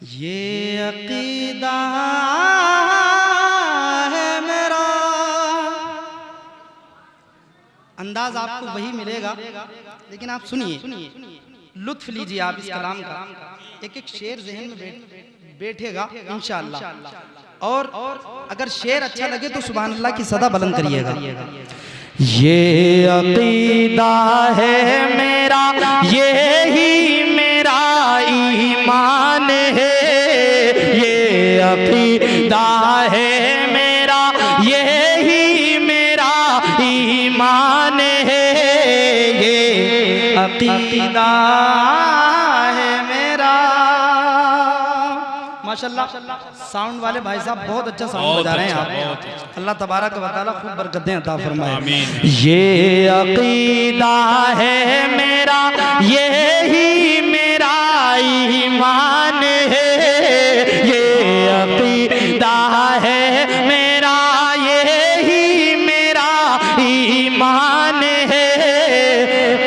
ये अकीदा है मेरा। अंदाज आपको वही मिलेगा, लेकिन आप सुनिए, लुत्फ लीजिए आप इस कलाम का। एक एक शेर ज़हन में बैठेगा इंशाअल्लाह। और अगर शेर अच्छा लगे तो सुभान अल्लाह की सदा बुलंद करिएगा। ये अकीदा है मेरा, यही मेरा ईमान है। ये अकीदा है मेरा, यही मेरा ईमान है। ये अकीदा है मेरा। माशाल्लाह, साउंड वाले भाई साहब बहुत अच्छा साउंड बजा रहे हैं आप। अल्लाह तबारक व तआला खूब बरकतें अता फरमाए। ये अकीदा है मेरा, यही मेरा ईमान है। ये अकीदा है मेरा, यही मेरा ईमान है।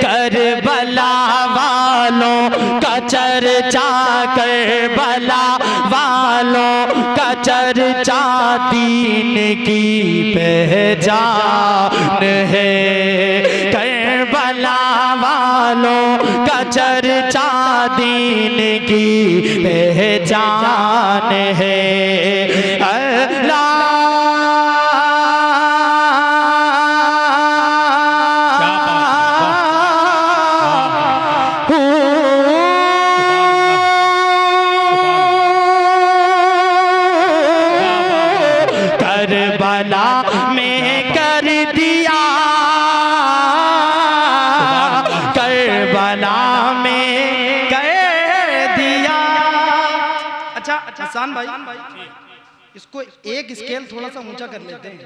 करबला वालों का चर्चा, करबला वालों का चर्चा दीन की पहचान है। करबला वालों का चर्चा दीन की पहचान है। अल्लाह करबला में कर दिया, करबला में कर दिया। अच्छा हसन भाई, इसको एक स्केल थोड़ा सा ऊंचा कर लेते हैं,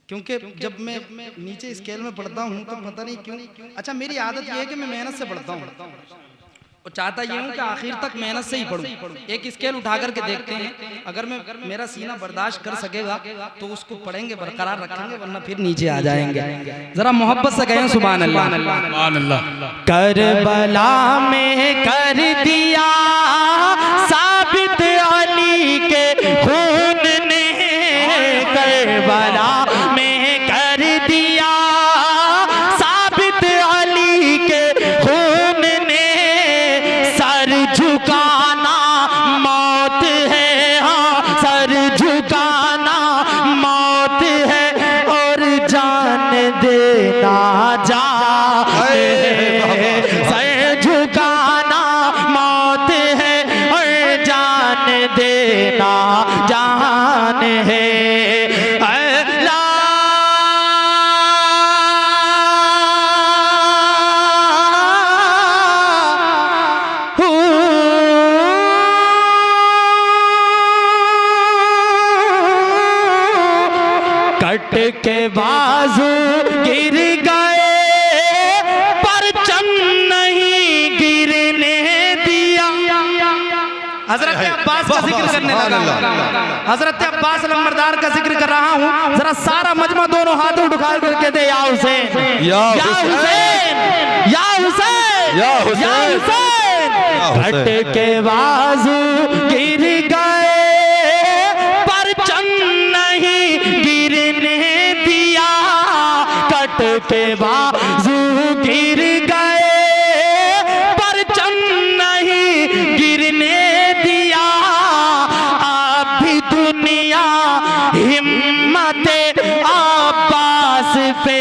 क्योंकि जब मैं नीचे स्केल में पढ़ता हूँ तो पता नहीं क्यों। अच्छा, मेरी आदत यह है कि मैं मेहनत से पढ़ता हूँ और चाहता ये हूँ कि आखिर तक मेहनत से ही पढूं। एक स्केल उठा करके देखते हैं, अगर मेरा सीना बर्दाश्त कर सकेगा तो उसको पढ़ेंगे, बरकरार रखेंगे, वरना फिर नीचे आ जाएंगे। जरा मोहब्बत से कहें सुभान अल्लाह। सुभान अल्लाह। करबला में कर दिया साबित अली के खून ने। करबला में कर दिया साबित अली के खून ने। सर झुकाना मौत है, हाँ सर झुकाना मौत है, और जान देना जान है। सर झुकाना मौत है और जान देना जान है। कट के बाजू गिर गए, परचम नहीं गिरने दिया। हजरत अब्बास का जिक्र करने लगा। हजरत अब्बास नंबरदार का जिक्र कर रहा हूँ। जरा सारा मजमा दोनों हाथों उठा करके दे, या हुसैन या हुसैन या हुसैन या हुसैन। कट के बाजू गिर गए, परचम नहीं गिरने दिया। कट के बाजू गिर गए, परचम नहीं गिरने दिया। आप भी दुनिया हिम्मते अब्बास पे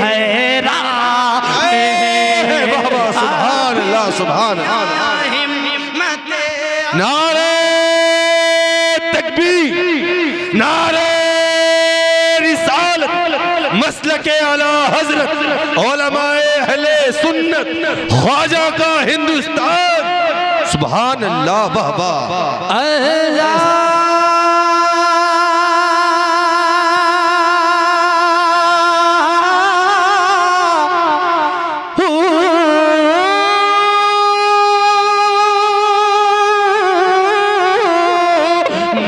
हैरान है। सुभान अल्लाह, सुभान अल्लाह। नारे तकबीर, नारे रिसालत, मसलके आला हजरत, उलमाए अहले सुन्नत, ख्वाजा का हिंदुस्तान। सुभान अल्लाह, वाह वाह। अल्लाह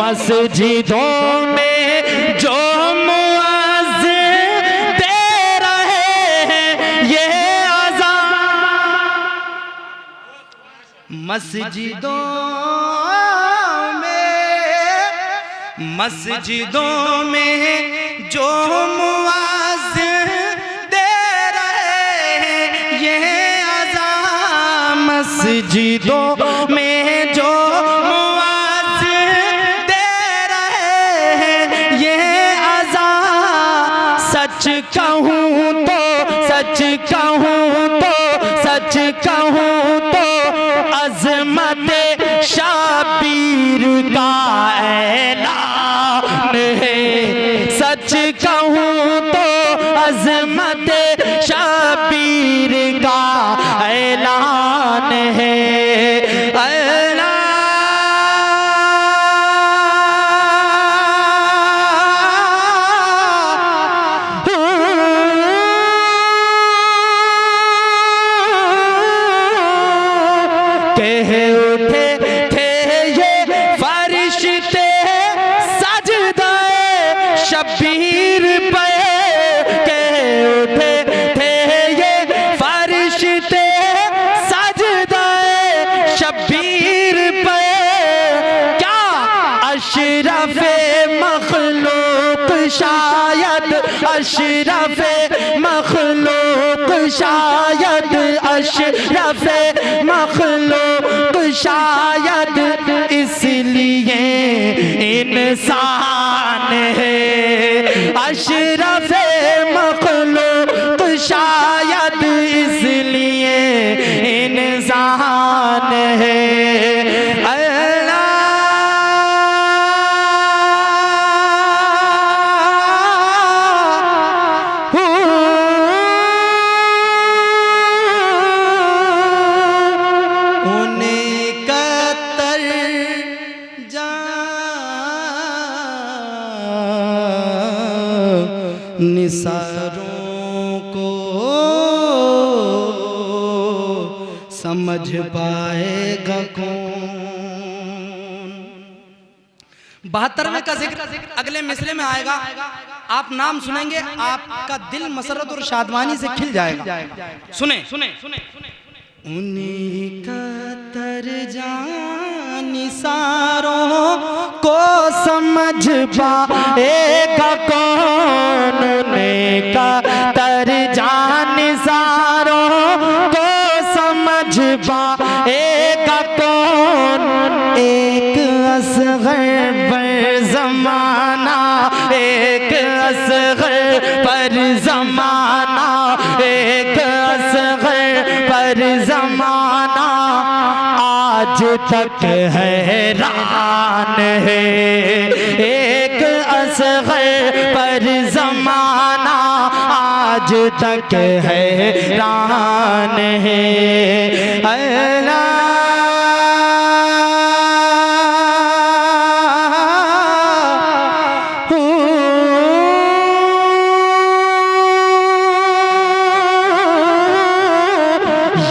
मस्जिदों में जो मुअज्जिन दे रहे हैं ये अज़ान, मस्जिदों में जो मुआज़िन दे रहे हैं ये अज़ान, मस्जिदों में जो मुआज़िन दे रहे हैं ये अज़ान, सच कहूँ तो सच कहूँ तो सच कहूँ तो अज़मत शबीर का ऐलान है, सच कहूँ तो अज़मत शबीर का ऐलान है। शबीर पे के उठे थे ये फरिश्ते सजदाए शबीर पे, क्या अशरफे मखलूक शायद अशरफे मखलूक शायद अशरफे मखलूक शायद इसलिए इंसान है, अशरफे मखलूक शायद इसलिए इंसान है। निसारों को समझ पाएगा कौन। 72वें का जिक्र अगले मिसरे में आएगा, आप नाम सुनेंगे आपका दिल मसरत और शादमानी से खिल जाएगा। सुने सुने सुने उन्हीं का तरजान निसारों को समझ पाएगा कौन, उन्हीं का तरजान निसारों को समझ पाएगा कौन। एक असग़र पर ज़माना, एक असग़र पर ज़माना, एक असग़र पर ज़माना आज तक हैरान है, एक असग़र पर ज़माना आज तक हैरान है। अल्लाह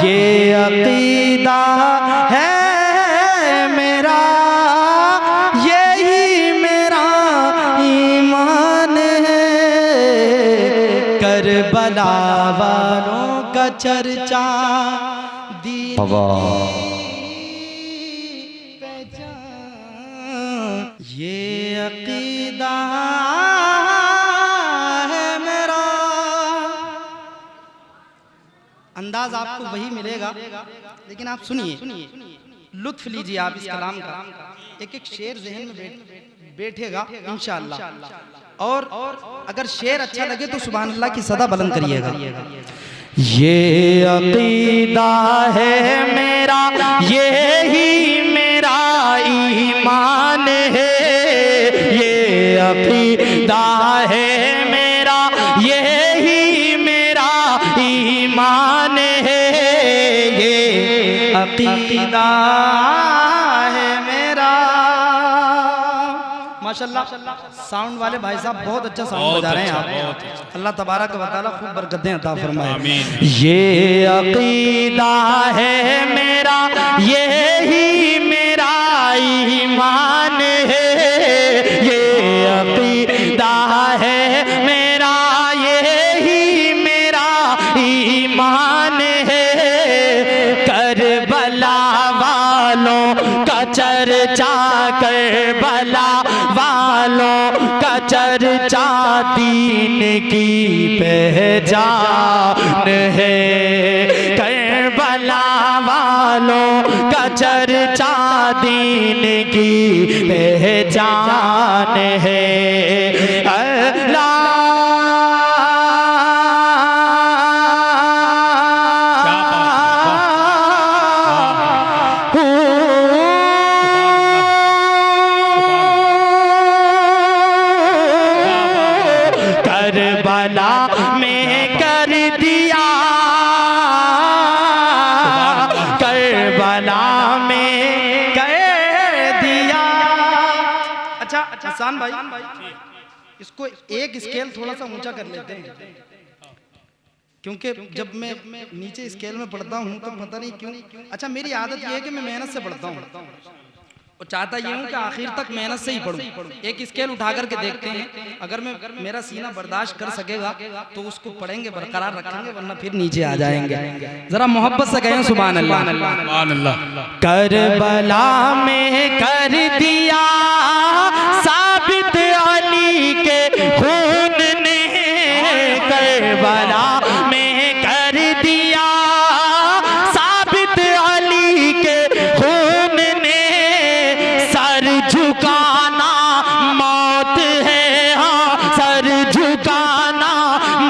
ये अक़ीदा है मेरा, यही मेरा ईमान है, करबला वालों का चर्चा दी पहचान, ये अक़ीदा अंदाज आपको वही मिलेगा, लेकिन आप सुनिए, लुत्फ लीजिए आप इस कलाम का। एक एक शेर ज़हन में बैठेगा इंशाअल्लाह, और अगर शेर अच्छा लगे तो सुभान अल्लाह की सदा बुलंद करिएगा। ये अक़ीदा है मेरा, यही मेरा ईमान है, ये अक़ीदा है मेरा, यही मेरा ईमान है, ये अक़ीदा है मेरा। माशाल्लाह साउंड वाले भाई साहब बहुत अच्छा साउंड बजा रहे हैं आप, अल्लाह तबारक व तआला खूब बरकतें अता फरमाए। ये अक़ीदा है मेरा, यही मेरा ईमान है, ये अक़ीदा है मेरा, यही मेरा ईमान है, करबला चर्चा करबला वालों का चर्चा दीन की पहचान है। करबला वालों का चर्चा दीन की पहचान है। करबला में कर दिया, करबला में कर दिया। अच्छा हसन भाई, इसको एक स्केल थोड़ा सा ऊंचा कर लेते हैं, क्योंकि जब मैं नीचे स्केल में पढ़ता हूँ तो पता नहीं क्यों, अच्छा मेरी आदत ये है कि मैं मेहनत से पढ़ता हूँ और चाहता ये हूँ कि आखिर तक मेहनत से ही पढूं। एक स्केल उठा करके देखते हैं, अगर मेरा सीना बर्दाश्त कर सकेगा तो उसको पढ़ेंगे, बरकरार रखेंगे, वरना फिर नीचे आ जाएंगे। जरा मोहब्बत से कहें सुभान अल्लाह। सुभान अल्लाह। करबला में कर दिया साबित अली के खून ने, करबला में कर दिया साबित अली के खून ने। सर झुकाना मौत है, हाँ सर झुकाना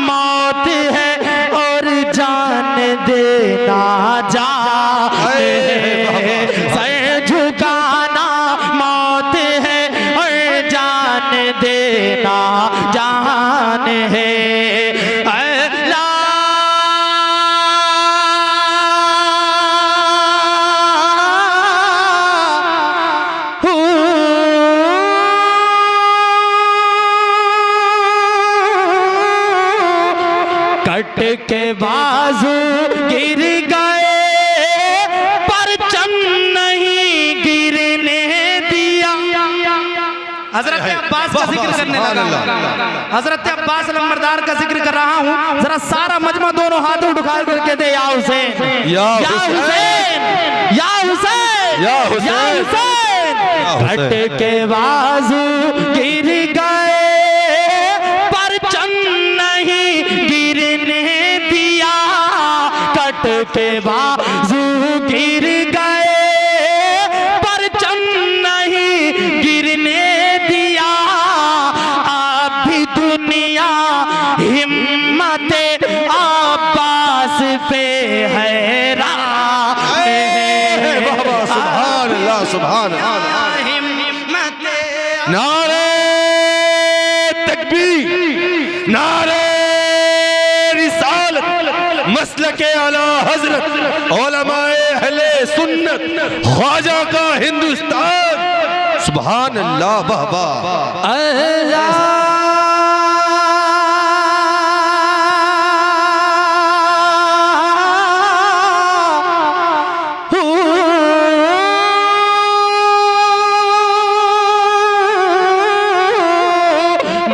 मौत है, और जान देना जान है। सर झुकाना मौत है और जान देना जान है। कट के बाजू गिर गए परचम नहीं गिरने दिया। हजरत अब्बास का जिक्र करने लगा, हजरत अब्बास लंबरदार का जिक्र कर रहा हूँ। जरा सारा मजमा दोनों हाथों उठा करके दे, या हुसैन या हुसैन या हुसैन या हुसैन। कट के बाजू गिर गए परचम नहीं गिरने दिया। कट के बाजू गिर गए परचम नहीं गिरने दिया। अब भी दुनिया हिम्मते अब्बास पे हैरान है। सुभान अल्लाह, सुभान अल्लाह। नारे तकबीर, नारे रिसालत, मसलके आला हजरत, उलमाए अहले सुन्नत, ख्वाजा का हिंदुस्तान। सुभान अल्लाह, वाह वाह।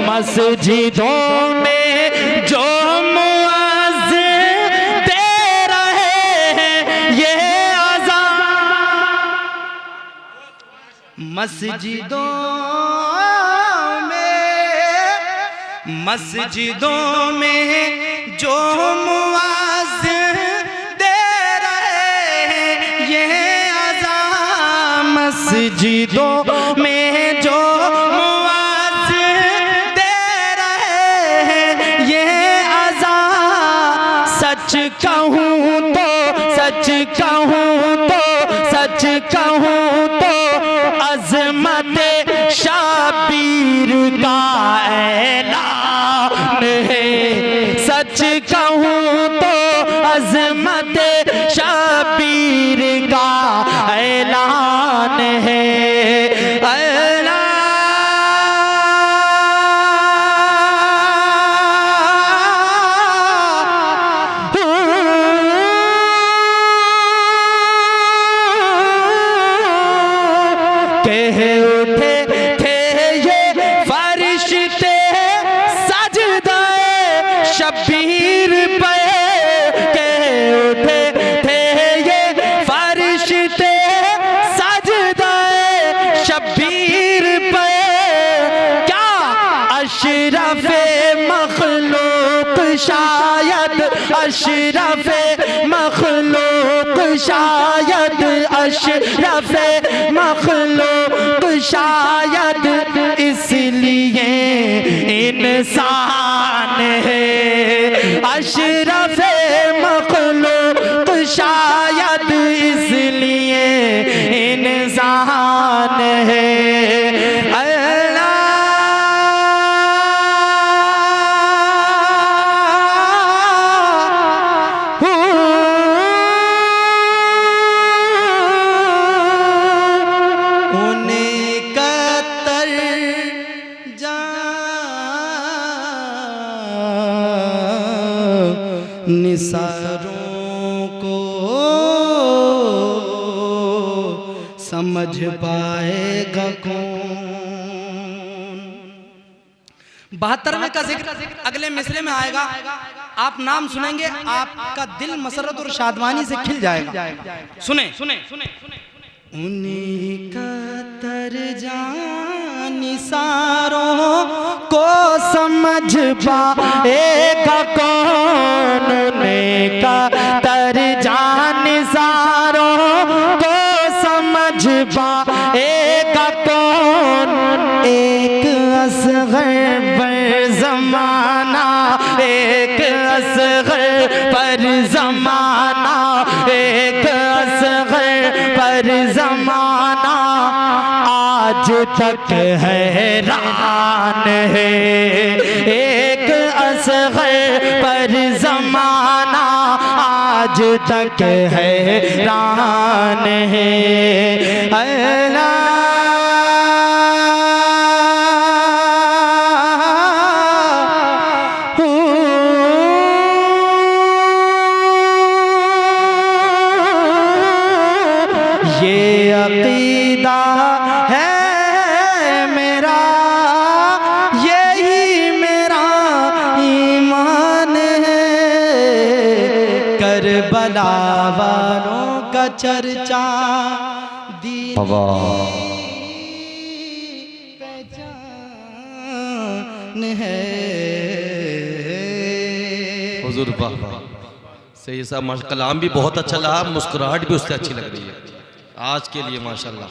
मस्जिदों में जो मुअज्जिन दे रहे हैं ये अज़ान, मस्जिदों में जो मुअज्जिन दे रहे हैं ये अज़ान। मस्जिदों में जो सच कहूँ तो सच कहूँ तो अज़मत शबीर का ऐलान है। सच कहूँ तो अज़मत शबीर का ऐलान है। कह उठे थे ये फरिश्ते सजदाए शबीर पे। कह उठे थे ये फरिश्ते सजदाए शब्बीर पे क्या अशरफे मखलूक शायद, अशरफे मखलूक शायद, अशरफे मखलूक शायद, इसलिए इंसान है। अशरफे मखलूक शायद, इसलिए इंसान है। निसारों को समझ पाएगा कौन। 72वें का जिक्र अगले मिसरे में आएगा। आप नाम सुनेंगे, आपका दिल मसरत और शादमानी से खिल जाएगा। सुने सुने सुने उन्हीं का तरजा निसारों को समझ पाएगा कौन। उन्हीं का तरजा निसारों को समझ पाएगा कौन। एक असग़र पर ज़माना, एक असग़र पर ज़माना, एक असग़र पर ज़माना आज तक हैरान है। एक असग़र पर ज़माना आज तक हैरान है। अल्लाह अक़ीदा है मेरा, यही मेरा ईमान है। करबला वालों का चर्चा दीन पहचान है। हुजूर वाह वाह, सही साहब माशा, कलाम भी बहुत अच्छा लगा, मुस्कुराहट भी उससे अच्छी लग रही है आज के लिए माशाल्लाह।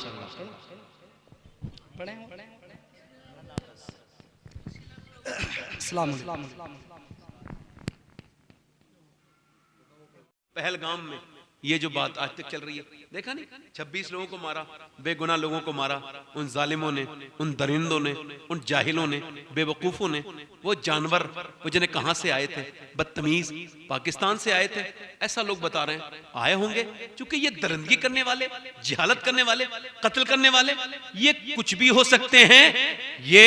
पहलगाम में ये जो बात आज तक चल रही है, देखा नहीं, 26 लोगों को मारा, बेगुनाह लोगों को मारा, उन जालिमों ने, उन दरिंदों ने, उन जाहिलों ने, बेवकूफ़ों ने, वो जानवर, वो जिन्हें कहाँ से आए थे, बदतमीज पाकिस्तान से आए थे, ऐसा लोग बता रहे हैं आए होंगे, क्योंकि ये दरिंदगी करने वाले, जिहालत करने वाले, कत्ल करने वाले, ये कुछ भी हो सकते हैं, ये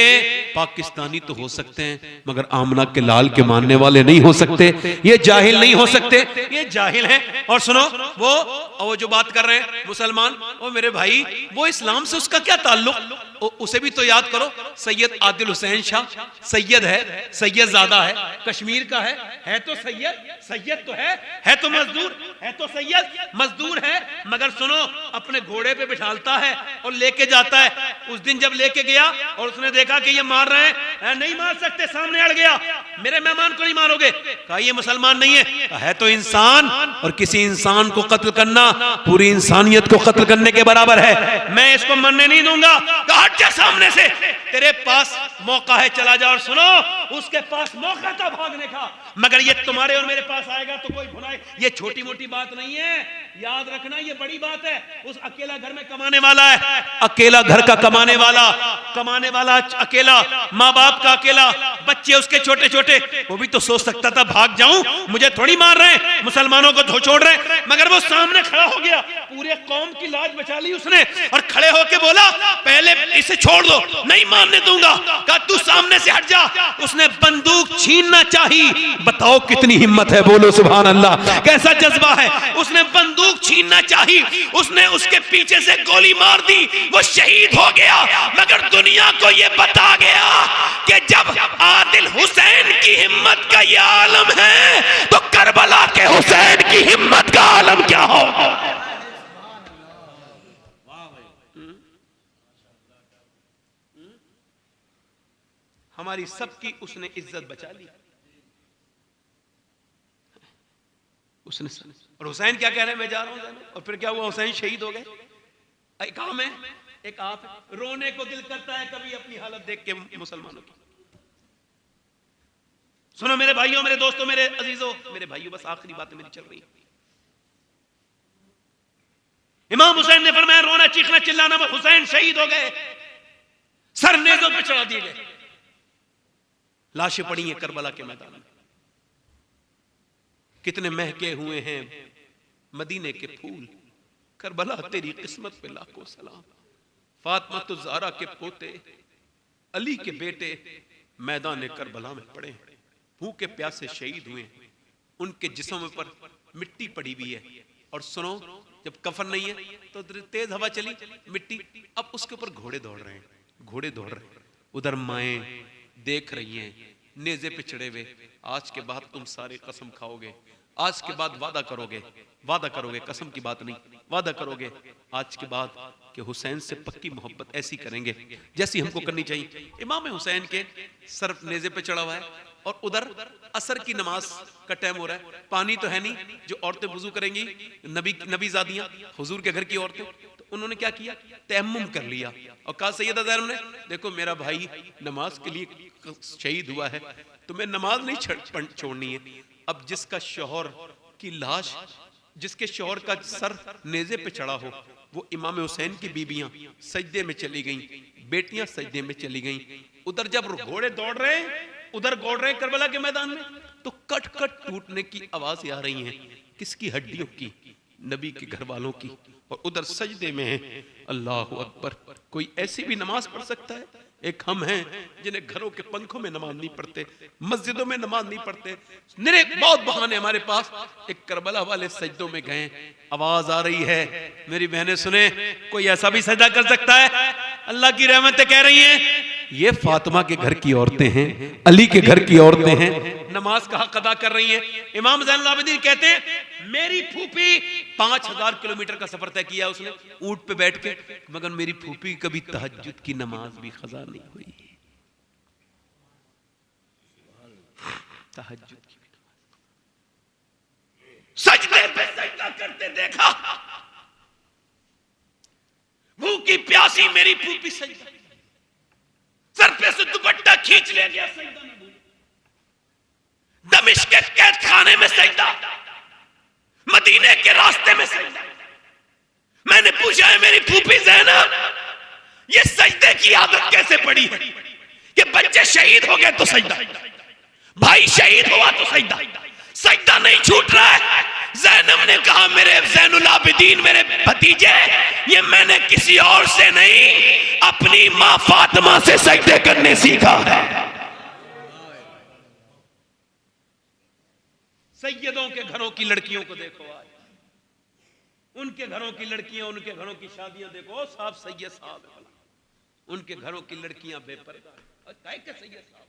पाकिस्तानी तो हो सकते हैं मगर आमना के लाल के मानने वाले नहीं हो सकते, ये जाहिल नहीं हो सकते, ये जाहिल हैं। और सुनो, वो जो बात कर रहे हैं मुसलमान, वो मेरे भाई, वो इस्लाम से उसका क्या ताल्लुक, उसे भी तो याद करो। सैयद आदिल हुसैन शाह सैयद है, सैयद ज़ादा है, कश्मीर का है तो सैयद, सैयद तो है तो मजदूर, है तो सैयद, मजदूर है, मगर सुनो, अपने घोड़े पे बिठालता है और लेके जाता है। उस दिन जब लेके गया और उसने देखा कि ये मार रहे हैं, नहीं मार सकते, सामने अड़ गया, मेरे मेहमान को नहीं मारोगे, कहा ये मुसलमान नहीं है तो इंसान, और किसी इंसान को कत्ल करना पूरी इंसानियत को कत्ल करने के बराबर है, मैं इसको मरने नहीं दूंगा। हट जा सामने से, तेरे पास मौका है, चला जा। और सुनो, उसके पास मौका था भागने का, मगर ये तुम्हारे और मेरे पास आएगा तो कोई भुनाए, ये छोटी मोटी बात नहीं है, याद रखना, ये बड़ी बात है। उस अकेला घर में कमाने वाला है, अकेला घर का कमाने वाला अकेला, माँ बाप का अकेला, बच्चे उसके छोटे छोटे, वो भी तो सोच सकता था भाग जाऊं, मुझे थोड़ी मार रहे हैं, मुसलमानों को छोड़ रहे हैं, मगर वो सामने खड़ा हो गया, पूरे कौम की लाज बचा ली उसने, और खड़े होके बोला पहले इसे छोड़ दो, नहीं मारने दूंगा, कहा तू सामने से हट जा। उसने बंदूक छीनना चाहिए, बताओ कितनी हिम्मत है, बोलो सुभान अल्लाह, कैसा जज्बा है। उसने बंदूक छीनना चाहिए, उसने उसके पीछे से गोली मार दी, वो शहीद हो गया, मगर दुनिया को ये बता गया कि जब आदिल हुसैन की हिम्मत का ये आलम है तो करबला के हुसैन की हिम्मत का आलम क्या होगा। हमारी सबकी उसने इज्जत बचा ली। उसने और हुसैन क्या कह रहे हैं, मैं जा रहा हूं, और फिर क्या हुआ, हुसैन शहीद हो गए। एक आम है, एक आप है। रोने को दिल करता है कभी अपनी हालत देख के मुसलमानों की। सुनो मेरे भाइयों, मेरे दोस्तों, मेरे अजीजों, मेरे भाइयों, बस आखिरी बात मेरी चल रही है। इमाम हुसैन ने फरमाया, रोना चीखना चिल्लाना, हुसैन शहीद हो गए, सर नेज़ों पे चढ़ा दिए गए, लाशें पड़ी हैं करबला के मैदान में। कितने महके हुए हैं मदीने के फूल, करबला तेरी किस्मत पे लाखों सलाम। फातिमा तो ज़हरा के पोते, अली के बेटे मैदान करबला में पड़े, भूखे प्यासे शहीद हुए, उनके जिस्मों पर मिट्टी पड़ी हुई है। और सुनो, जब कफन नहीं है तो तेज हवा चली, मिट्टी, अब उसके ऊपर घोड़े दौड़ रहे हैं, घोड़े दौड़ रहे हैं। उधर माएं देख रही हैं, नेज़े पे चढ़े हुए, आज के बाद तुम सारे कसम खाओगे, आज के बाद वादा करोगे, वादा करोगे, कसम की बात नहीं, वादा करोगे आज के बाद कि हुसैन से पक्की मोहब्बत ऐसी करेंगे जैसी हमको करनी चाहिए। इमाम हुसैन के सर नेज़े पे चढ़ा हुआ है, और उधर असर की नमाज का टाइम हो रहा है, पानी तो है नहीं, जो औरतें वुजू करेंगी, नबीजादियां, हुजूर के घर की औरतें, तो उन्होंने क्या किया, तयम्मुम कर लिया और कहा सैयदा ज़ैनब ने, देखो मेरा भाई नमाज के लिए शहीद हुआ है, तुम्हें नमाज नहीं छोड़नी है। अब जिसका शौहर की लाश, जिसके शौहर का सर नेज़े पे चढ़ा हो, वो इमाम हुसैन की बीबियां सजदे में चली गईं, बेटियां सजदे में चली गईं। उधर जब घोड़े दौड़ रहे हैं, उधर दौड़ रहे हैं करबला के मैदान में, तो कट कट टूटने की आवाजें आ रही हैं, किसकी, हड्डियों की, नबी के घर वालों की। और उधर सजदे में है, अल्लाह अकबर। कोई ऐसी भी नमाज पढ़ सकता है? एक हम हैं जिन्हें घरों के पंखों में नमाज नहीं पढ़ते, मस्जिदों में नमाज नहीं पढ़ते, निरे बहुत बहाने हमारे पास। एक करबला वाले सजदों में गए, आवाज आ रही है, मेरी बहनें सुने, कोई ऐसा भी सजदा कर सकता है? अल्लाह की रहमतें कह रही हैं, ये फातिमा के घर की औरतें हैं, अली के घर की औरतें हैं, नमाज का हक अदा कर रही हैं। इमाम ज़ैनुल आबिदीन कहते हैं, मेरी फूफी 5000 किलोमीटर का सफर तय किया उसने ऊंट पे बैठ के, मगर मेरी फूफी कभी तहज्जुद की नमाज भी क़ज़ा नहीं हुई, तहज्जुद की भी नमाज, सजदे पे सजदा करते देखा, भूखी प्यासी मेरी फूफी सजदा, सर पे से दुपट्टा खींच ले गया, सजदा में डूब, दमिश्क के कैद खाने में सजदा, मदीने के रास्ते में सजदा। मैंने पूछा है मेरी फूफी ज़ैनब, ये सजदे की आदत कैसे पड़ी है कि बच्चे शहीद हो गए तो सजदा, भाई शहीद हुआ तो सजदा, सजदा नहीं छूट रहा है। ज़ैनब ने कहा, मेरे ज़ैनुल आबिदीन, मेरे भतीजे, ये मैंने किसी और से नहीं, अपनी मां फातिमा से सजदे करने सीखा है। सैयदों के घरों की लड़कियों को देखो, आज उनके घरों की लड़कियां, उनके घरों की शादियां देखो, साहब सैयद साहब है, उनके घरों की लड़कियां बेपर्दा, सैयद साहब,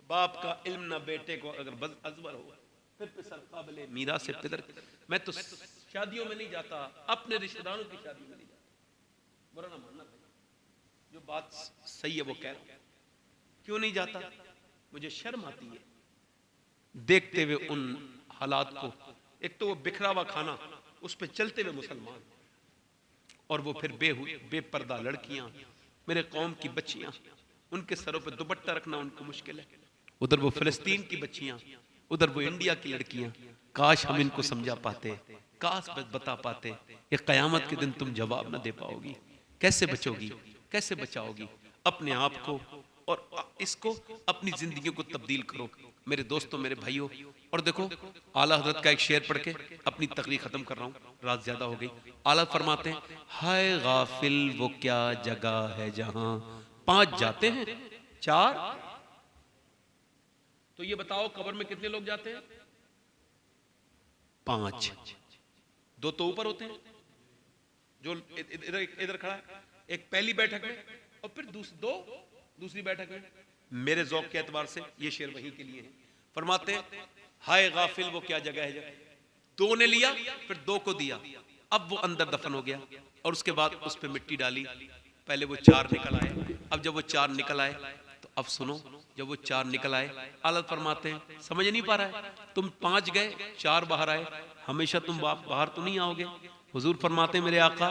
बाप का इल्म ना बेटे को अगर अजबर हुआ, फिर काबिले मीरा से पिदर। मैं तो शादियों में नहीं जाता, अपने रिश्तेदारों की शादी में नहीं जाता, बुरा ना मानना, जो बात सही है वो कह रहा हूं। क्यों नहीं जाता? मुझे शर्म आती है देखते हुए उन हालात को। एक तो वो बिखरा हुआ खाना, उस पे चलते हुए मुसलमान, और वो फिर बेपर्दा लड़कियां, मेरे कौम की बच्चियां, उनके सरों पे दुपट्टा रखना उनको मुश्किल है। उधर वो फिलिस्तीन की बच्चियां, उधर वो इंडिया की लड़कियां। काश हम इनको समझा पाते, काश बता पाते। ये कयामत के दिन तुम जवाब ना दे पाओगी, कैसे बचोगी, कैसे बचाओगी अपने आप को, और इसको अपनी जिंदगी को तब्दील करो मेरे दोस्तों, मेरे भाइयों। और देखो, आला हजरत का एक शेर पढ़ के अपनी तकरीर खत्म कर रहा हूँ, रात ज्यादा हो गई। आला फरमाते हैं, हाय गाफिल वो क्या जगह है जहां 5 जाते हैं 4। तो ये बताओ कब्र में कितने लोग जाते हैं? 5। 2 तो ऊपर होते हैं, जो इधर खड़ा है, एक पहली बैठक में, और फिर 2 दूसरी बैठक में। मेरे ज़ौक़ के एतबार से ये शेर वही के लिए है। फरमाते हैं, हाय गाफिल वो क्या जगह है जगह, 2 ने लिया, फिर 2 को दिया, अब वो अंदर दफन हो गया, और उसके बाद उस पर मिट्टी डाली, पहले वो 4 निकल आए। अब जब वो 4 निकल आए तो अब सुनो, जब वो 4 निकल आए, आलत फरमाते हैं समझ नहीं पा रहा है, तुम 5 गए 4 बाहर आए, हमेशा तुम बाहर तो नहीं आओगे। हुजूर फरमाते हैं मेरे आका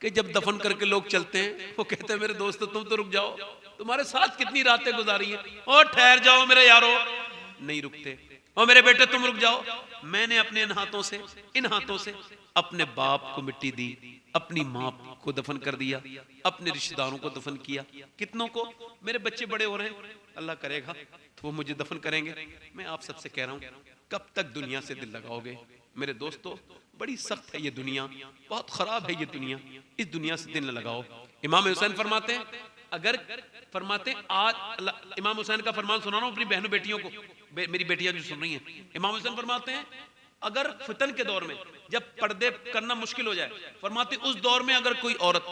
कि जब दफन करके लोग चलते हैं, वो कहते हैं मेरे दोस्त तुम तो रुक जाओ, तुम्हारे साथ कितनी रातें गुजारी हैं, और ठहर जाओ मेरे यारो, नहीं रुकते। और मेरे बेटे तुम रुक जाओ, मैंने अपने इन हाथों से अपने बाप को मिट्टी दी, अपनी माँ को दफन कर दिया, अपने रिश्तेदारों को दफन किया। कितनों को? मेरे बच्चे बड़े हो रहे हैं, अल्लाह करेगा तो वो मुझे दफन करेंगे। मैं आप सबसे कह रहा हूँ, कब तक दुनिया से दिल लगाओगे? मेरे दोस्तों, बड़ी सख्त है ये दुनिया, बहुत खराब है ये दुनिया, इस दुनिया से दिल न लगाओ। इमाम हुसैन फरमाते हैं, अगर फरमाते हैं आज, इमाम हुसैन का फरमान सुना रहा हूं अपनी बहनों बेटियों को, मेरी बेटियां जो सुन रही हैं, इमाम हुसैन फरमाते हैं अगर फितन के दौर में जब पर्दे करना मुश्किल हो जाए, फरमाते उस दौर में अगर कोई औरत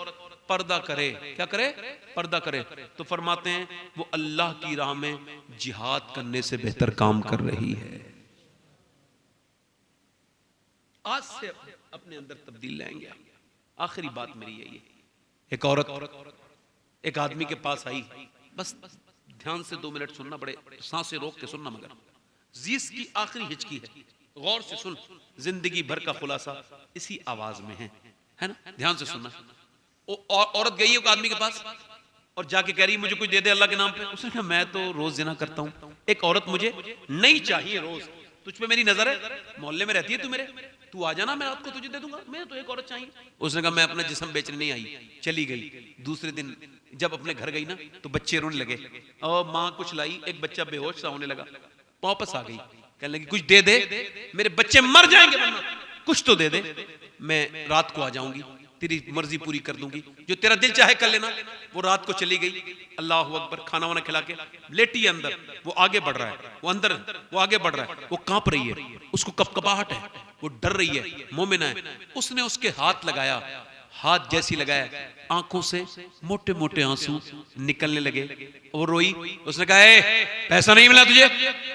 पर्दा करे, क्या करे? पर्दा करे, तो फरमाते हैं वो अल्लाह की राह में जिहाद करने से बेहतर काम कर रही है। आज से अपने अंदर तब्दील लाएंगे। आखिरी बात मेरी यही है, एक औरत एक आदमी के पास आई, बस ध्यान से 2 मिनट सुनना, बड़े सांसें रोक के सुनना, मगर जीस की आखिरी हिचकी है, गौर से सुन, जिंदगी भर का खुलासा इसी आवाज में है ना, ध्यान से सुनना। औरत गई एक आदमी के पास और जाके कह रही मुझे कुछ दे दे अल्लाह के नाम पे। उसने कहा मैं तो रोज जिना करता हूँ, एक औरत मुझे नहीं चाहिए, रोज तुझ पे मेरी नजर है, मोहल्ले में रहती है तू आ जाना, मैं रात को तुझे दे दूंगा, मैं तो एक औरत चाहिए। उसने कहा मैं अपना जिस्म बेचने नहीं आई, चली गई। दूसरे दिन जब अपने घर गई ना, तो बच्चे रोने लगे, और माँ कुछ लाई, एक बच्चा बेहोश सा होने लगा, वापस आ गई, कहने लगी कुछ दे दे, मेरे बच्चे मर जाएंगे वरना कुछ तो दे दे, मैं रात को आ जाऊंगी, तेरी मर्जी पूरी कर दूंगी, जो तेरा दिल चाहे कर लेना। वो रात को चली गई, अल्लाह अकबर, खाना वाना खिला के लेटी अंदर, वो आगे बढ़ रहा है, वो अंदर, वो आगे बढ़ रहा है, वो कांप रही है, उसको कपकपाहट है, वो डर रही है, मोमिना है। उसने उसके हाथ लगाया, हाथ जैसी लगाया, आंखों से मोटे मोटे आंसू निकलने लगे, वो रोई। उसने कहा ए, पैसा नहीं मिला तुझे?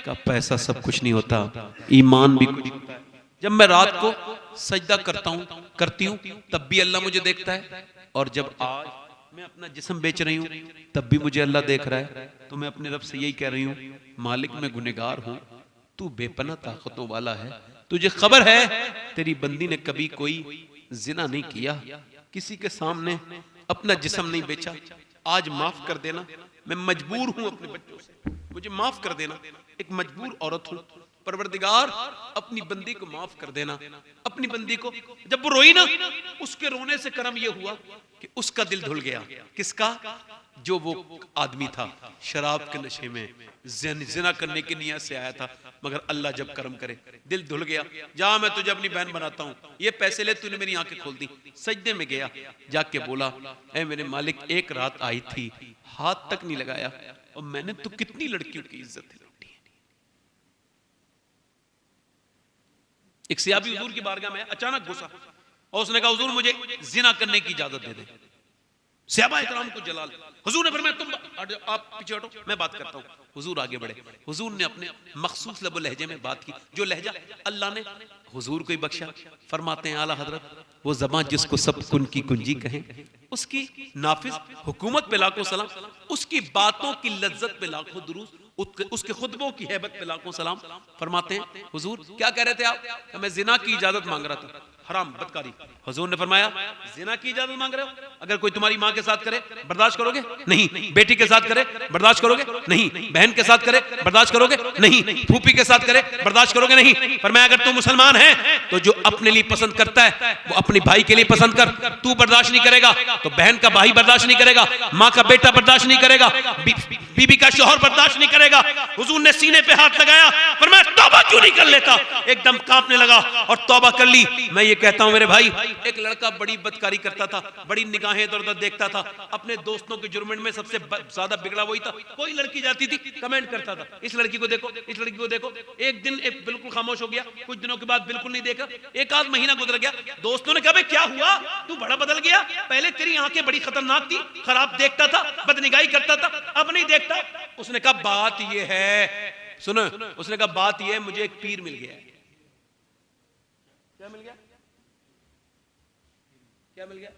कहा पैसा सब कुछ नहीं होता, ईमान भी कुछ होता है। जब मैं रात को सजदा करती हूँ तब भी अल्लाह मुझे देखता है, और जब आज मैं अपना जिस्म बेच रही हूँ तब भी मुझे अल्लाह देख रहा है। तो मैं अपने रब से यही कह रही हूँ, मालिक मैं गुनहगार हूँ, तू बेपना ताकतों वाला है, तुझे खबर है तेरी बंदी ने कभी कोई जिना नहीं किया, किसी के सामने अपना जिस्म नहीं बेचा, आज माफ कर देना, मैं मजबूर हूं अपने बच्चों से, मुझे माफ कर देना, एक मजबूर औरत हूं, परवरदिगार अपनी बंदी को माफ कर देना। अपनी बंदी को, जब वो रोई ना, उसके रोने से करम यह हुआ कि उसका दिल धुल गया। किसका? जो वो आदमी था शराब के नशे में जिना करने की नियत से आया था, मगर अल्लाह जब करम करे दिल धुल गया। जा मैं तुझे अपनी बहन बनाता हूँ, ये पैसे ले, तूने मेरी आंखें खोल दी। सजदे में गया, जाके बोला ऐ मेरे मालिक, एक रात आई थी, हाथ तक नहीं लगाया, और मैंने तो कितनी लड़कियों की इज्जत लूटी है। एक सियाबी हुजूर की बारगाह में अचानक घुसा और उसने कहा हुजूर मुझे जिना करने की इजाजत दे दे। सहाबा इकराम को जलाल, हुजूर ने फरमाया तुम आप पीछे हटो, मैं बात करता हूँ। हुजूर आगे बढ़े, हुजूर ने अपने मखसूस लबो लहजे में बात की, जो लहजा अल्लाह ने हुजूर को ही बख्शा। फरमाते हैं आला हजरत, वो ज़बान जिसको सब कुन की कुंजी कहें, उसकी नाफिज हुकूमत पे लाखों सलाम, उसकी बातों की लज्जत पे लाखों दुरूद, उसके खुतबों की हैबत पे लाखों सलाम। फरमाते हैं हुजूर क्या कह रहे थे आप? मैं जिना की इजाजत मांग रहा था, हराम बदकारी। हुजूर ने फरमाया जिना की इजाजत मांग रहे हो? अगर कोई तुम्हारी माँ के साथ करे बर्दाश्त करोगे? नहीं। बेटी के साथ करे बर्दाश्त करोगे? नहीं। बहन के साथ करे बर्दाश्त करोगे? नहीं। फूफी के साथ करे बर्दाश्त करोगे? नहीं। फरमाया अगर तू मुसलमान है तो जो अपने लिए पसंद करता है वो अपने भाई के लिए पसंद कर। तू बर्दाश्त नहीं करेगा तो बहन का भाई बर्दाश्त नहीं करेगा, माँ का बेटा बर्दाश्त नहीं करेगा, बीबी का शौहर बर्दाश्त नहीं करेगा। हुजूर ने सीने पे हाथ लगाया, फरमाया तौबा क्यों नहीं कर लेता? एकदम कांपने लगा और तौबा कर ली। मैं ये कहता हूं मेरे भाई, एक लड़का बड़ी बदकारी करता था, बड़ी निगाहें इधर उधर देखता था, अपने दोस्तों के जुर्म में सबसे ज्यादा बिगड़ा वही था। कोई लड़की जाती थी कमेंट करता था, इस लड़की को देखो, इस लड़की को देखो। एक दिन एक बिल्कुल खामोश हो गया, कुछ दिनों के बाद बिल्कुल नहीं देखा, एक आध महीना गुजर गया। दोस्तों ने कहा भाई क्या हुआ, तू बड़ा बदल गया, पहले तेरी आंखें बड़ी खतरनाक थी, खराब देखता था, बदनिगाही करता था, अब नहीं देखता। उसने कहा बात ये है, सुनो, उसने कहा बात ये है मुझे एक पीर मिल गया। क्या मिल गया? क्या मिल गया?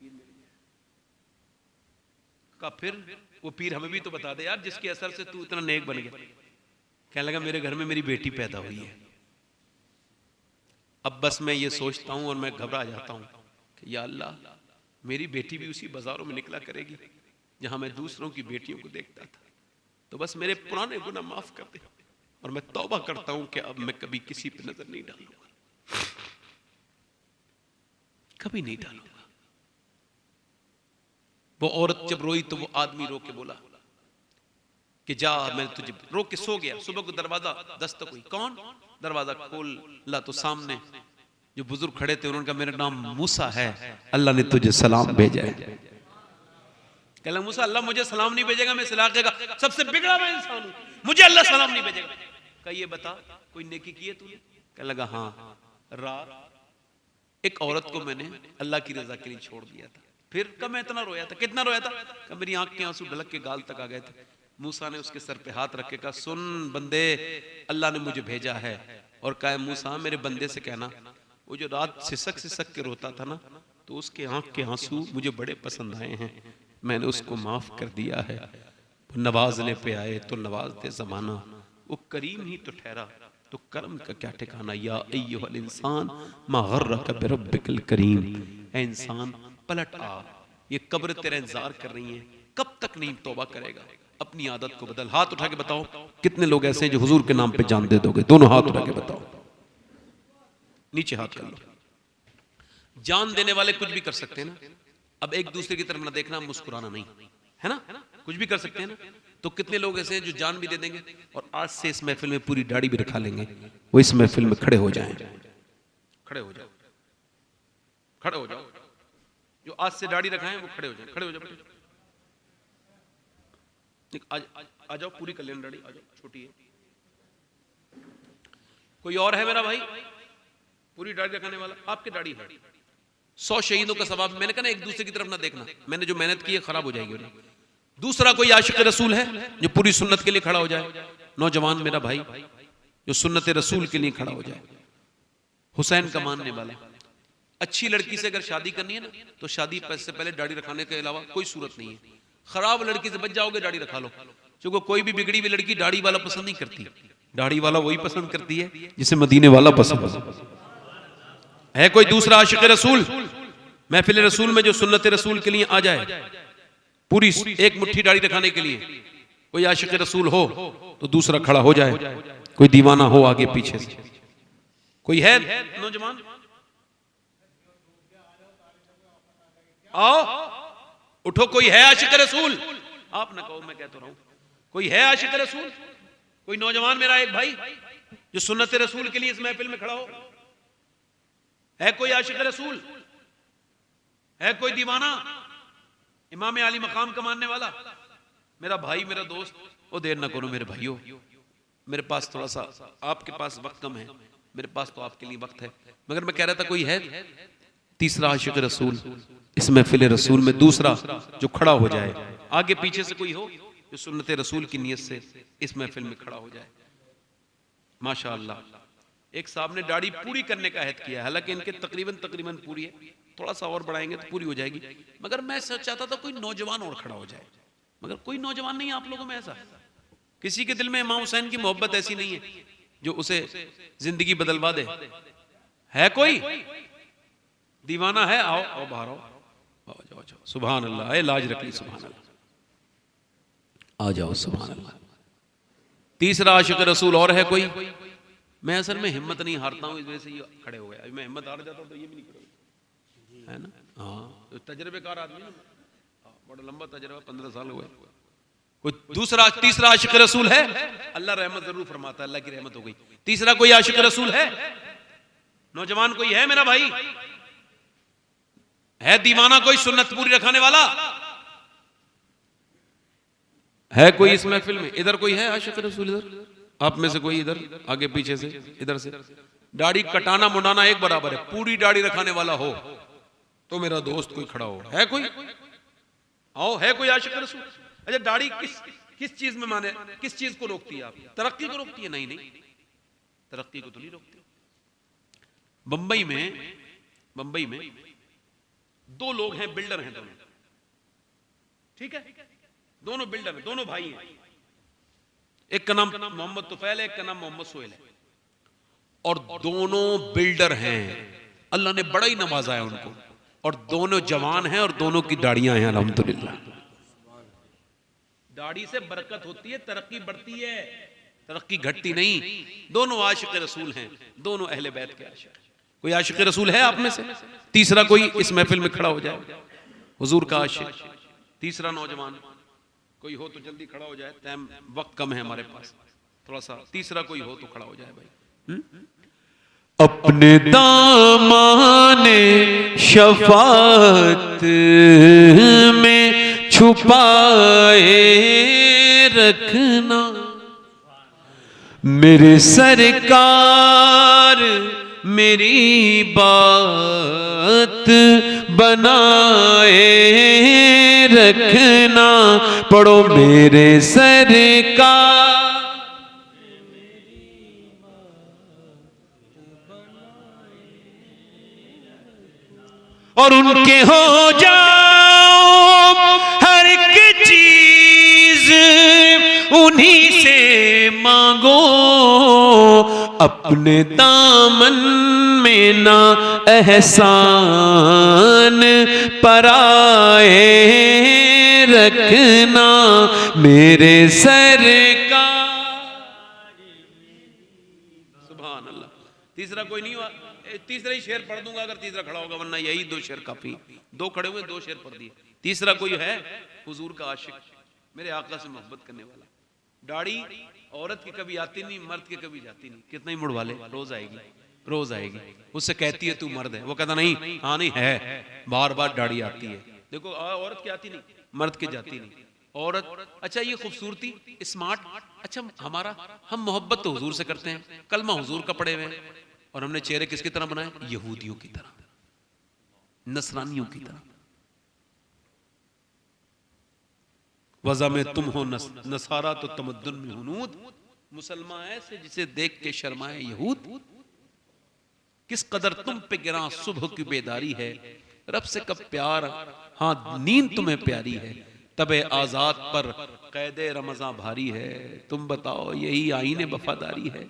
पीर मिल गया। कहा फिर? वो पीर हमें भी तो बता दे यार, जिसके असर से तू इतना नेक बन गया। कहने लगा मेरे घर में मेरी बेटी पैदा हुई है, अब बस मैं ये सोचता हूं और मैं घबरा जाता हूं कि या अल्लाह मेरी बेटी भी उसी बाजारों में निकला करेगी जहां मैं दूसरों की बेटियों को देखता था, तो बस मेरे पुराने गुनाह माफ कर दे, और मैं तौबा करता हूं कि अब मैं कभी किसी पे नजर नहीं डालूंगा, कभी नहीं डालूंगा। वो औरत जब रोई तो वो आदमी रो के बोला कि जा, मैं तुझे रो के सो गया। सुबह को दरवाजा दस्तक हुई, कौन? दरवाजा खोला तो सामने जो बुजुर्ग खड़े थे उन्होंने कहा मेरा नाम मूसा है, अल्लाह ने तुझे सलाम भेजा है। कहला मूसा अल्लाह मुझे सलाम नहीं भेजेगा, मैं इस इलाके का सबसे बिगड़ा हुआ इंसान हूं, मुझे अल्लाह सलाम नहीं भेजेगा। कहा ये बता कोई नेकी की है तूने? कहने लगा हाँ, रात एक औरत को मैंने अल्लाह की रजा के लिए छोड़ दिया था। फिर कब मैं इतना रोया था? कितना रोया था? कब मेरी आंख के आंसू ढलक के गाल तक आ गए थे। मूसा ने उसके सर पे हाथ रख के कहा सुन बंदे, अल्लाह ने मुझे भेजा है, और कहा मूसा मेरे बंदे से कहना वो जो रात सिसक सिसक के रोता था ना, तो उसके आंख के आंसू मुझे बड़े पसंद आए हैं, मैंने उसको माफ कर दिया है। वो नवाजने पे आए तो नवाज दे जमाना, वो करीम ही तो ठहरा तो कर्म का क्या ठिकाना। या अय्युहल इंसान मा गर्रका बिरब्बिकल करीम, ऐ इंसान पलट आ, ये कब्र तेरा इंतजार कर रही है, कब तक नहीं तौबा करेगा? अपनी आदत को बदल। हाथ उठा के बताओ कितने लोग ऐसे हैं जो हुजूर के नाम पे जान दे दोगे? दोनों हाथ उठा के बताओ, नीचे हाथ कर लो। जान देने वाले कुछ भी कर सकते हैं ना। अब एक दूसरे की तरफ ना देखना, मुस्कुराना नहीं, है ना? कुछ भी कर सकते हैं ना। तो कितने लोग ऐसे हैं जो जान भी दे देंगे और आज से इस महफिल में पूरी दाढ़ी भी रखा लेंगे, वो इस महफिल में खड़े हो जाएं। खड़े हो जाओ, खड़े हो जाओ, जो आज से दाढ़ी रखाएं वो खड़े हो जाए, खड़े हो जाओ। आ जाओ, पूरी कर लेना दाढ़ी, आ जाओ, छोटी है। कोई और है मेरा भाई पूरी दाढ़ी रखाने वाला? आपकी दाढ़ी है। 100 शहीदों का सवाब। मैंने कहा ना एक दूसरे की तरफ ना देखना, मैंने जो मेहनत की है खराब हो जाएगी। दूसरा कोई आशिक रसूल है जो पूरी सुन्नत के लिए खड़ा हो जाए? नौजवान मेरा भाई जो सुन्नत रसूल के लिए खड़ा हो जाए, हुसैन का मानने वाला। अच्छी लड़की से अगर शादी करनी है ना, तो शादी से पहले दाढ़ी रखाने के अलावा कोई सूरत नहीं है। खराब लड़की से बच जाओगे, दाढ़ी रखा लो, क्योंकि कोई भी बिगड़ी हुई लड़की दाढ़ी वाला पसंद नहीं करती। दाढ़ी वाला वही पसंद करती है जिसे मदीने वाला पसंद है। कोई दूसरा आशिक रसूल महफिल रसूल में जो सुन्नत रसूल के लिए आ जाए, पूरी एक मुट्ठी दाढ़ी रखाने के लिए? कोई आशिक रसूल हो तो दूसरा खड़ा हो जाए, कोई दीवाना हो आगे पीछे से। कोई है नौजवान? आओ उठो, कोई है आशिक रसूल? आप ना कहो, मैं कहता रहूं। कोई है आशिक रसूल? कोई नौजवान मेरा एक भाई जो सुन्नत रसूल के लिए इस महफिल में खड़ा हो? है कोई आशिक रसूल? है कोई दीवाना इमाम आली मकाम का मानने वाला? मेरा भाई, मेरा दोस्त, वो देर ना करो मेरे भाइयों, मेरे पास थोड़ा सा, आपके पास वक्त कम है, मेरे पास तो आपके लिए वक्त है। मगर मैं कह रहा था कोई है तीसरा आशिक रसूल इस महफिल रसूल में, दूसरा जो खड़ा हो जाए? आगे पीछे से कोई हो जो सुन्नत रसूल की नियत से इस महफिल में खड़ा हो जाए? माशाअल्लाह। एक साहब ने दाढ़ी पूरी करने का अहद किया, हालांकि इनके तकरीबन पूरी है, थोड़ा सा और बढ़ाएंगे तो पूरी हो जाएगी। मगर मैं चाहता था कोई नौजवान और खड़ा हो जाए, मगर कोई नौजवान नहीं है आप लोगों में ऐसा। किसी के दिल में इमाम हुसैन की मोहब्बत ऐसी नहीं है जो उसे जिंदगी बदलवा दे। है कोई दीवाना? है? आओ आओ बाहर आओ, आओ जाओ जाओ। सुभान अल्लाह, ए लाज रख ली, सुभान अल्लाह, आ जाओ, सुभान अल्लाह। तीसरा आशिक रसूल और है कोई? मैं असल में हिम्मत नहीं हारता हूं, इस वजह से ये खड़े हो गया। मैं हिम्मत हार जाता हूं तो ये भी नहीं खड़े, है ना? हाँ, तो तजर्बेकार आदमी ना, बड़ा लंबा तजर्बा, 15 साल हुए। कोई दूसरा तीसरा आशिक रसूल है? अल्लाह रहमत जरूर फरमाता है, अल्लाह की रहमत हो गई। तीसरा कोई आशिक रसूल है? नौजवान कोई है मेरा भाई? है दीवाना कोई सुन्नत पूरी रखाने वाला? है कोई इस महफिल में? इधर कोई है आशिक रसूल? इधर आप में से कोई? इधर आगे पीछे से, इधर से। दाढ़ी कटाना मुंडाना एक बराबर है, पूरी दाढ़ी रखाने वाला हो तो मेरा दोस्त कोई खड़ा हो। है कोई? आओ, है कोई आशिक रसूल? अच्छा, दाढ़ी किस चीज में माने, किस चीज को रोकती है? आप तरक्की को रोकती है? नहीं नहीं, तरक्की को तो नहीं रोकती। बंबई में 2 लोग हैं, बिल्डर हैं दोनों, ठीक है? दोनों बिल्डर हैं, दोनों भाई हैं। एक का नाम मोहम्मद तुफैल है, एक का नाम मोहम्मद सोहेल है, और दोनों बिल्डर हैं। अल्लाह ने बड़ा ही नवाजा है उनको, और दोनों जवान हैं और दोनों की दाढ़ियां हैं अल्हम्दुलिल्लाह। दाढ़ी से बरकत होती है, तरक्की बढ़ती है, तरक्की घटती नहीं। दोनों आशिक रसूल हैं, दोनों अहले बैत के आशिक। कोई आशिक रसूल है आप में से? तीसरा कोई इस महफिल में खड़ा हो जाए, हुजूर का आशिक। तीसरा नौजवान कोई हो तो जल्दी खड़ा हो जाए, टाइम वक्त कम है हमारे पास थोड़ा सा। तीसरा कोई हो तो खड़ा हो जाए भाई। अपने दामाने शफात में छुपाए रखना, मेरे सरकार मेरी बात बनाए रखना। पढ़ो मेरे सरकार और उनके हो जाओ हर एक चीज उन्हीं से मांगो, अपने दामन में ना एहसान पराए रखना, मेरे सरकार। सुभान अल्लाह। तीसरा कोई नहीं हुआ, तीसरा ही शेर पढ़ दूंगा अगर तीसरा खड़ा होगा, वरना यही दो शेर काफी। दो खड़े हुए, दो शेर पढ़ दिए। तीसरा कोई है हुजूर का आशिक, मेरे आका से मोहब्बत करने वाला। दाढ़ी औरत की कभी आती नहीं, मर्द की कभी जाती नहीं। कितना ही मुड़वा ले, रोज आएगी, रोज आएगी। उससे कहती है तू मर्द है, वो कहता नहीं, हाँ नहीं है, बार बार दाढ़ी आती है। देखो औरत की आती नहीं, मर्द की जाती नहीं। औरत, अच्छा ये खूबसूरती, स्मार्ट, अच्छा हमारा हम मोहब्बत तो हुजूर से करते हैं, कलमा हुजूर का पड़े हुए हैं, और हमने चेहरे किसकी तरह बनाए? यहूदियों की तरह, नसरानियों की तरह। वज़ा में तुम हो नसारा तो तमद्दुन में हुनूद, मुसलमान ऐसे जिसे देख के शर्माए यहूद। किस कदर तुम पे गिरा सुबह की बेदारी है, रब से कब प्यार, हाँ नींद तुम्हें प्यारी है, तबे आजाद पर कैदे रमज़ां भारी है। तुम बताओ यही आईने वफादारी है।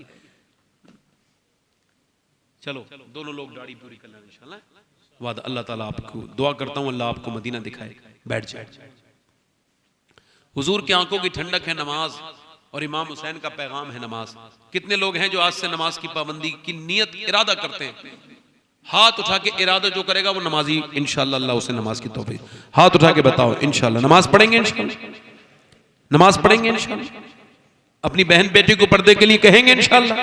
चलो दोनों लोग दाढ़ी पूरी कर लें इंशाल्लाह। वादा अल्लाह ताला आपको, दुआ करता हूं अल्लाह आपको मदीना दिखाए। बैठ जाए। हुजूर की आंखों की ठंडक है नमाज, और इमाम हुसैन का पैगाम है नमाज। कितने लोग हैं जो आज से नमाज की पाबंदी की नियत इरादा करते हैं? हाथ उठा के इरादा जो करेगा वो नमाजी इंशाअल्लाह, अल्लाह उसे नमाज की तौफीक। हाथ उठा के बताओ इंशाअल्लाह नमाज पढ़ेंगे, इंशाअल्लाह नमाज पढ़ेंगे, इंशाअल्लाह अपनी बहन बेटी को पर्दे के लिए कहेंगे इंशाअल्लाह।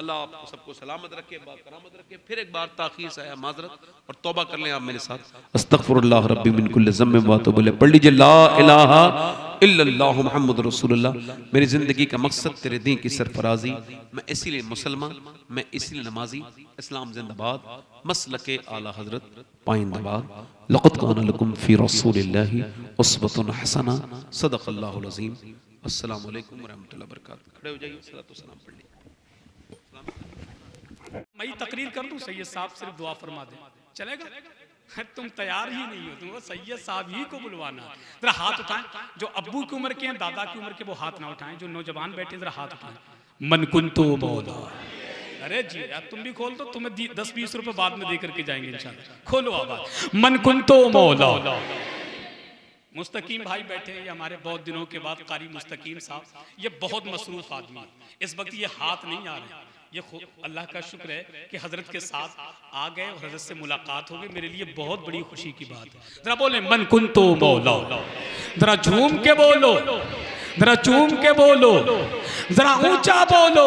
अल्लाह आपको सबको सलामत रखे, बाकरामत रखे। फिर एक बार ताखीर से आया माजरत, और तौबा कर लें आप मेरे साथ। अस्तगफिरुल्लाह रब्बी मिन कुल्लि ज़म्बिन व अतूबु इलैह। पढ़ लीजिए ला इलाहा इल्लल्लाह मुहम्मदुर रसूलुल्लाह। मेरी जिंदगी का मकसद तेरे दीन की सरफराजी, मैं इसीलिए मुसलमान, मैं इसीलिए नमाजी। इस्लाम जिंदाबाद, मसलके आला हजरत पाइंदाबाद। लक़द काना लकुम फी रसूलिल्लाहि उस्वतुन हसना। सदक़ल्लाहुल अज़ीम। अस्सलामु अलैकुम व रहमतुल्लाहि व बरकातहू। खड़े हो जाइए, सलातो सलाम पढ़ लीजिए। मैं ही तकरीर कर दूं, सैयद साहब सिर्फ दुआ फरमा दे, चलेगा? तुम तैयार ही नहीं हो, तुम सैयद साहब ही को बुलवाना। जरा हाथ उठाएं, जो अब्बू की उम्र के हैं, दादा की उम्र के, वो हाथ ना उठाएं। जो नौजवान बैठे जरा हाथ उठाएं। मन कुंतु मौला। अरे जी यार तुम भी खोल दो, तुम्हें 10-20 रुपए बाद में दे करके जाएंगे इंशाल्लाह। खोलो आवाज, मन कुंतु मौला। मुस्तकीम भाई बैठे हैं, ये हमारे बहुत दिनों के बाद कारी मुस्तकीम साहब, ये बहुत मसरूफ आदमी है। इस वक्त ये हाथ नहीं आ रहे। ये अल्लाह का शुक्र है कि हजरत के साथ आ गए और हजरत से मुलाकात हो गई, मेरे लिए बहुत बड़ी खुशी की बात है। जरा बोले मन कुंतो मौला, जरा झूम के बोलो, जरा चूम के बोलो, जरा ऊंचा बोलो।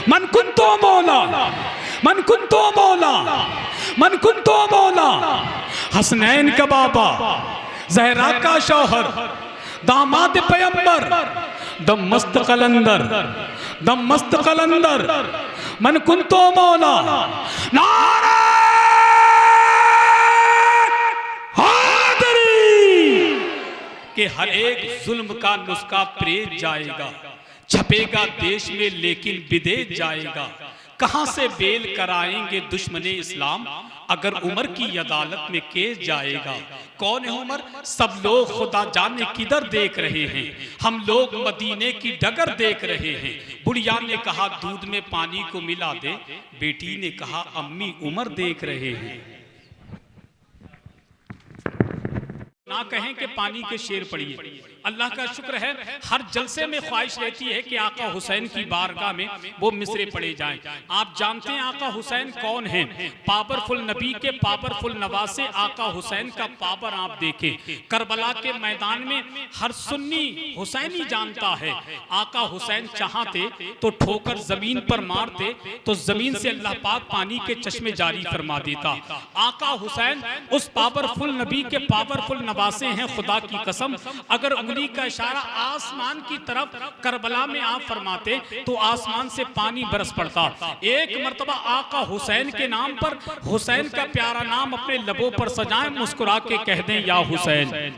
मन कुंतो मौला, मन कुंतो मौला, मन कुंतो मौला। हसनैन का बाबा, जहरा का शौहर, दामाद पैगंबर, दम मस्त कलंदर, दम मस्त कलंदर। मन कुंतो मौला। नारे हैदरी के हर एक जुल्म का नुस्खा प्रेज जाएगा, छपेगा देश में लेकिन विदेश जाएगा। कहां से बेल कराएंगे दुश्मने इस्लाम, अगर उमर की अदालत में केस जाएगा। कौन है उमर? सब लोग खुदा जाने किधर देख रहे हैं, हम लोग मदीने की डगर देख रहे हैं। बुढ़िया ने कहा दूध में पानी को मिला दे, बेटी ने कहा अम्मी उमर देख रहे हैं। ना कहें कि पानी के शेर पड़िए। अल्लाह का शुक्र है हर जलसे में ख्वाहिश रहती है कि आका हुसैन की बारगाह में वो मिसरे पढ़े जाएं। आप जानते हैं आका हुसैन कौन है? पावरफुल नबी के पावरफुल नवासे आका हुसैन का पावर आप देखें। करबला के मैदान में हर सुन्नी हुसैनी जानता है आका हुसैन चाहते तो ठोकर जमीन पर मारते तो जमीन से अल्लाह पाक पानी के चश्मे जारी फरमा देता। आका हुसैन उस पावरफुल नबी के पावरफुल नवासे हैं। खुदा की कसम अगर उंगली का इशारा आसमान की तरफ करबला में आप फरमाते तो आसमान से पानी बरस पड़ता। एक मर्तबा आका हुसैन के नाम पर हुसैन का प्यारा नाम अपने लबों पर सजाएं, मुस्कुरा के कह दें या हुसैन,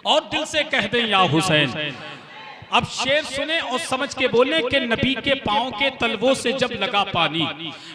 और दिल से कह दें या हुसैन। अब शेर सुने और समझ के बोले कि नबी के पांव के तलवों से जब लगा पानी,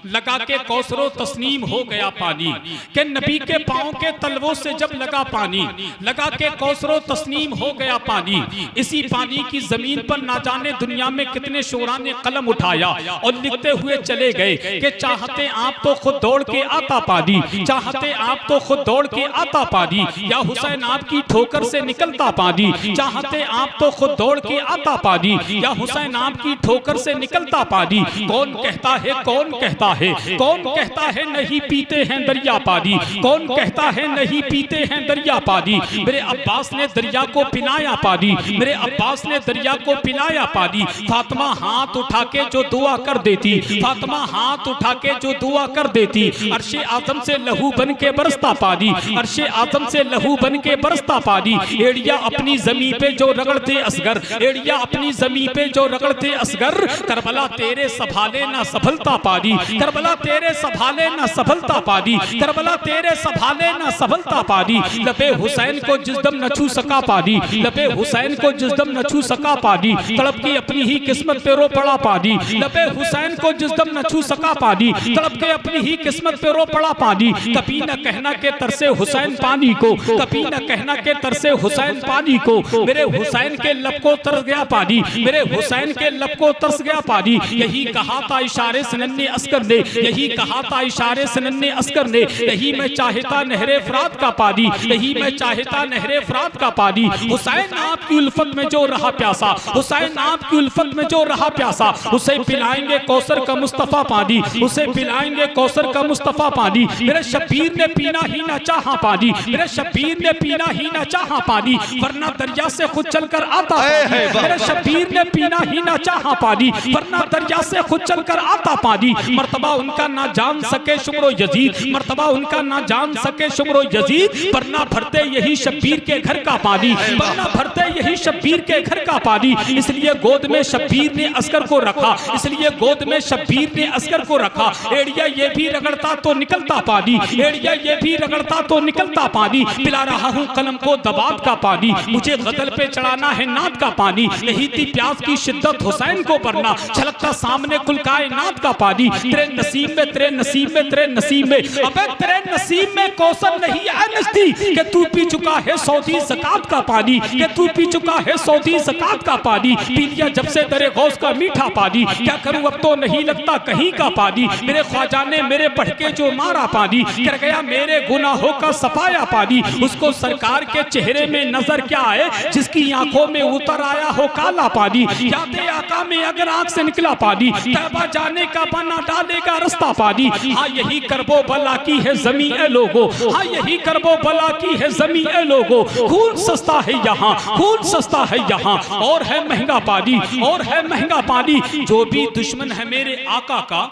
लगा के कौसरो तस्नीम हो गया पानी। कि नबी के पांव के तलवों से जब लगा पानी, लगा के कौसरो तस्नीम हो गया पानी। इसी पानी की जमीन पर ना जाने दुनिया में कितने शोरा ने कलम उठाया और लिखते हुए चले गए कि चाहते आप तो खुद दौड़ के आता पानी, चाहते आप तो खुद दौड़ के आता पानी, या हुसैन आपकी ठोकर से निकलता पानी, चाहते आप तो खुद दौड़ के आता पानी, या हुसैन आपकी ठोकर से निकलता पानी। कौन कहता है, कौन कहता है, कौन कहता है नहीं पीते हैं दरिया पानी, कौन कहता है नहीं पीते हैं दरिया पानी। मेरे अब्बास ने दरिया को पिलाया पानी, मेरे अब्बास ने दरिया को पिलाया पानी। फातिमा हाथ उठा के जो दुआ कर देती, फातिमा हाथ उठा के जो दुआ कर देती, अर्शे आजम से लहू बन के बरसता पानी, अर्शे आजम से लहू बन के बरसता पानी। एड़िया अपनी जमीन पे जो रगड़ते असगर, एड़िया अपनी जमीन पे जो रगड़ते असगर, करबला तेरे संभाले ना संभलता पानी, करबला तेरे संभाले ना संभलता पानी, करबला तेरे संभाले ना संभलता पानी। लबे हुसैन को जिस दम न छू सका पानी, लबे हुसैन को जिस दम न छू सका पानी, तड़प की अपनी ही किस्मत पे रो पड़ा पानी। लबे हुसैन को जिस दम न छू सका पानी, तड़प के अपनी ही किस्मत पे रो पड़ा पानी। कभी न कहना के तरसे हुसैन पानी को, कभी न कहना के तरसे हुसैन पानी को। मेरे हुसैन के लब को तरस गया पानी, मेरे हुसैन के लब को तरस गया पानी। यही कहा था इशारे से नन्हे अस्कर ने, यही कहा था इशारे से नन्हे अस्कर ने, यही मैं चाहता नहरे फरात का पानी, यही मैं चाहता नहरे फरात का पानी। हुसैन आपकी उल्फत में जो रहा प्यासा, हुसैन आपकी उल्फत में जो रहा प्यासा, उसे पिलाएंगे कौसर का मुस्तफा पानी, उसे पिलाएंगे कौसर का मुस्तफा पानी। मेरे शब्बीर ने पीना ही ना चाहा पानी, मेरे शब्बीर ने पीना ही ना चाहा पानी, वरना दरिया से खुद चलकर आता पानी। मेरे शब्बीर ने पीना ही ना चाहा पानी, वरना दरिया से खुद चलकर आता पानी। मर्तबा उनका ना जान सके शुक्रो यजीद, मर्तबा उनका ना जान सके शुक्रो यजीद, वरना भरते यही शब्बीर के घर का पानी, वरना भरते यही शब्बीर के घर का पानी। इसलिए गोद में शब्बीर ने अस्कर को रखा, इसलिए गोद में शब्बीर ने अस्कर को रखा। एड़िया ये भी रगड़ता तो निकलता पानी, एड़िया ये भी रगड़ता तो निकलता पानी। पिला रहा हूँ कलम को दबात का पानी, मुझे गदल पे चढ़ाना है नाद का पानी। यही थी प्यास की शिद्दत हुसैन को भरना, छलकता सामने कुल कायनात का पानी। तेरे नसीब में, तेरे नसीब में, तेरे नसीब में, अबे तेरे नसीब में कौसर नहीं है नस्ती कि तू पी चुका है सऊदी ज़कात का पानी, कि तू पी चुका है सऊदी ज़कात का पानी। पी लिया जब से दरे गौस का मीठा पानी, क्या करूं अब तो नहीं लगता कहीं का पानी। मेरे ख्वाजा ने मेरे बढ़ के जो मारा पानी, कर गया मेरे गुनाहों का सफाया पानी। उसको सरकार के चेहरे में नजर क्या आए जिसकी आंखों में उतर आया हो काला पानी। यादे आका में अगर आंख से निकला पानी, तैबा जाने का बना डालेगा रास्ता पानी। हाँ यही करबो बला की है ज़मीं ए लोगो, हाँ यही करबो बला की है ज़मीं ए लोगो। खून सस्ता है यहाँ, खून सस्ता है यहाँ, और है महंगा पानी, और है महंगा पानी। जो भी दुश्मन है मेरे आका का,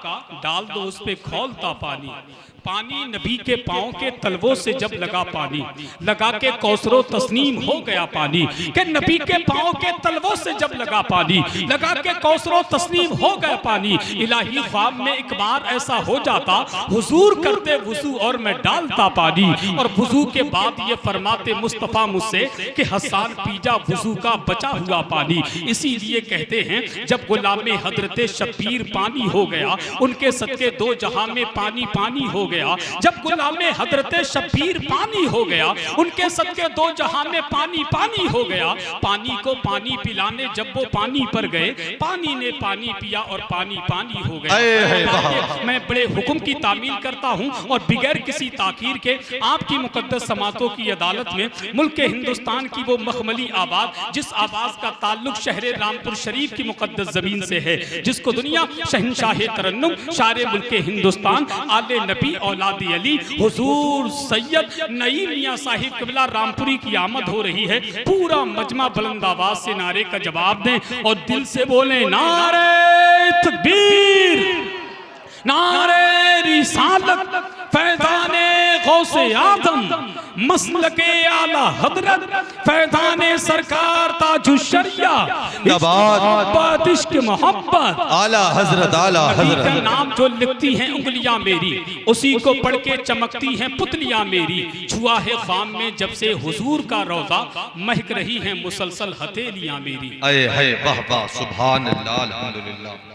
डाल दो उस पे खौलता पानी। पानी नबी के पांव के तलवों से जब लगा पानी, लगा के कौसरो तस्नीम हो गया पानी। कि नबी के पांव के तलवों से जब लगा पानी, लगा के कौसरो तस्नीम हो गया पानी। इलाही ख्वाब में एक बार ऐसा हो जाता, हुजूर करते वुजू और मैं डालता पानी। और वुजू के बाद ये फरमाते मुस्तफ़ा मुझसे कि हसन पीजा वुजू का बचा हुआ पानी। इसीलिए कहते हैं जब गुलाम हजरत शब्बीर पानी हो गया, उनके सदके दो जहां में पानी पानी हो गया। गया, जब गुलामे हजरत शबीर पानी हो गया, उनके सदके दो जहां में पानी पानी हो गया। पानी को पानी पिलाने जब वो पानी पर गए, पानी ने पानी पिया और पानी पानी हो गया। मैं बड़े हुक्म की तामील करता हूं और बिगैर किसी ताकीर के आपकी मुकद्दस समातों की अदालत में मुल्क हिंदुस्तान की वो मखमली आवाज, जिस आवाज का ताल्लुक शहर रामपुर शरीफ की मुकद्दस जमीन से है, जिसको दुनिया शहंशाह तरन्नुम शारे मुल्क हिंदुस्तान आले नबी औलाद अली हुजूर सैयद नईम मियां साहिब क़िबला रामपुरी की आमद हो रही है, पूरा मजमा बुलंद आवाज से नारे का जवाब दें और दिल से बोले नारे तकबीर, नारे रिसालत, फैज़ाने गौसे आज़म, मसलके आला हजरत, फैज़ाने सरकार ताजुश शरिया, इश्क़ इश्क़ मोहब्बत, आला हजरत, आला हजरत का नाम जो लिखती हैं उंगलियां मेरी, उसी को पढ़ के चमकती हैं पुतलियां मेरी। छुआ है ख़ाम में जब से हुजूर का रोज़ा, महक रही हैं मुसलसल हथेलियां मेरी। अये है वाह वाह सुभान अल्लाह अल्हम्दुलिल्लाह।